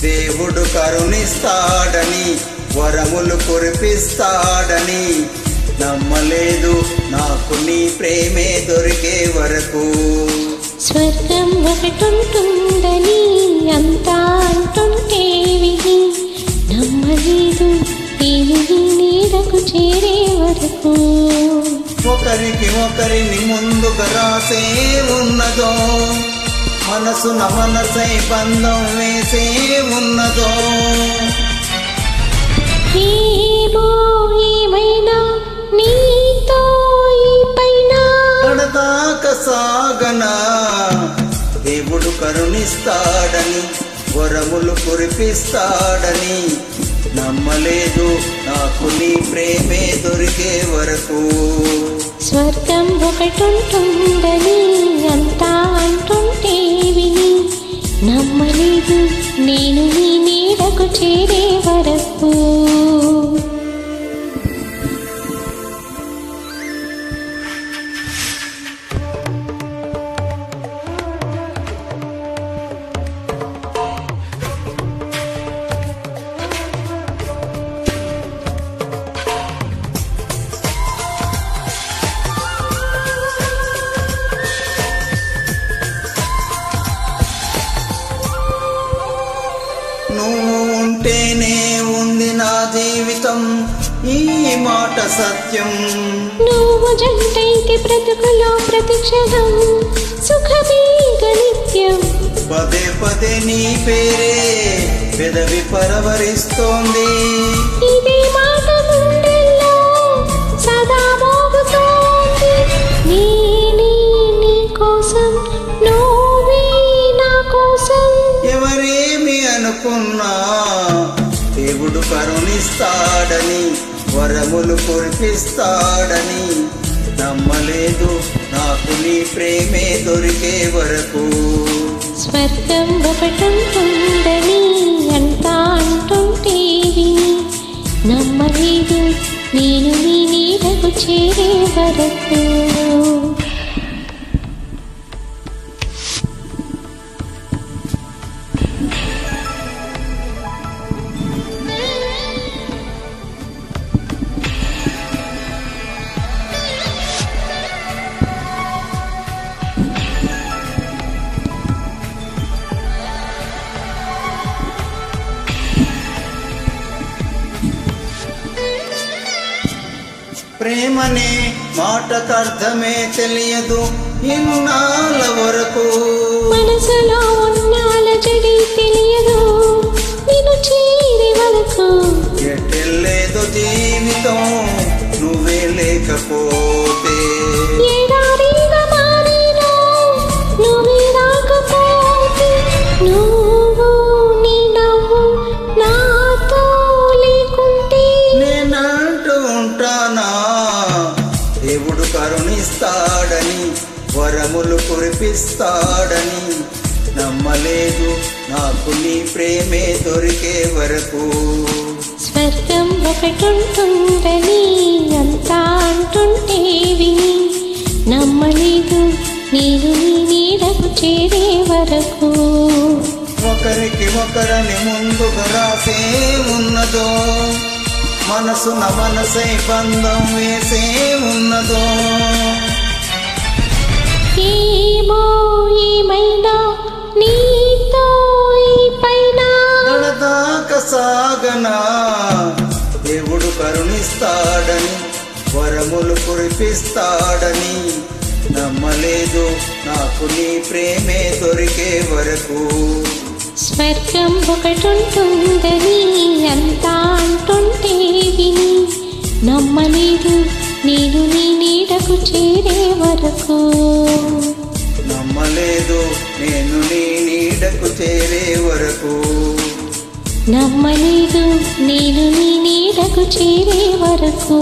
దేవుడు కరుణిస్తాడని వరములు కురిపిస్తాడని నమ్మలేదు నాకు నీ ప్రేమే దొరికే వరకు. స్వర్గం ఒకటుంటుందని అంతా అంటుంటే విని నమ్మలేదు నేను నీ నీడకు చేరే వరకు. ఒకరికి ఒకరిని ముందుగా రాసే ఉన్నదో మనసున మనసై బంధం వేసే ఉన్నదో. ఏమో ఏమైనా నీతో ఈ పైన కడదాకా సాగనా దేవుడు కరుణిస్తాడని వరములు కురిపిస్తాడని నమ్మలేదు నాకు నీ ప్రేమే దొరికే వరకు. స్వర్గం ఒకటుంటుందని అంతా అంటుంటే విని నమ్మలేదు నేను నీ నీడకు చేరే వరకు. నువ్వు ఉంటేనే ఉంది నా జీవితం ఈ మాట సత్యం. నువ్వు జంటైతే బ్రతుకులో ప్రతిక్షణం సుఖమే నిత్యం. పదే పదే నీ పేరే పెదవి పరవరిస్తోంది. ఇదే మాట గుండెల్లో సదా మోగుతోంది. నేనే నీ కోసం నువ్వే నా కోసం. ఎవరేమి అనుకున్నా దేవుడు కరుణిస్తాడని వరములు కురిపిస్తాడని నమ్మలేదు నాకు నీ ప్రేమే దొరికే వరకు. స్వర్గం ఒకటుంటుందని అంతా అంటుంటే విని నమ్మలేదు నేను నీ నీడకు చేరే వరకు. ప్రేమనే మాటకర్థమే తెలియదు ఇన్నాళ్ళ వరకు. మనసులో ఉన్నాల జడి తెలియదు నిన్ను చేరే వరకు. ఎట్టెళ్ళేదో జీవితం నువ్వే లేకపోతే. ఎడారిగా మారినా నువ్వే రాకపోతే. నువ్వు నీ నవ్వు నాతో లేకుంటే నేనంటూ ఉంటానా దేవుడు కరుణిస్తాడని వరములు కురిపిస్తాడని నమ్మలేదు నాకు నీ ప్రేమే దొరికే వరకు. స్వర్గం ఒకటుంటుందని అంతా అంటుంటే విని నమ్మలేదు నేను నీ నీడకు చేరే వరకు. ఒకరికి ఒకరని ముందుగా రాసే ఉన్నదో మనసున మనసై బంధం వేసే ఉన్నదో. ఏమో ఏమైనా నీతో ఈ పైన కడదాకా సాగనా దేవుడు కరుణిస్తాడని వరములు కురిపిస్తాడని నమ్మలేదు నాకు నీ ప్రేమే దొరికే వరకు. స్వర్గం ఒకటుంటుందని అంతా అంటుంటే విని నమ్మలేదు నేను నీ నీడకు చేరే వరకు. నమ్మలేదు నేను నీ నీడకు చేరే వరకు. నమ్మలేదు నేను నీ నీడకు చేరే వరకు.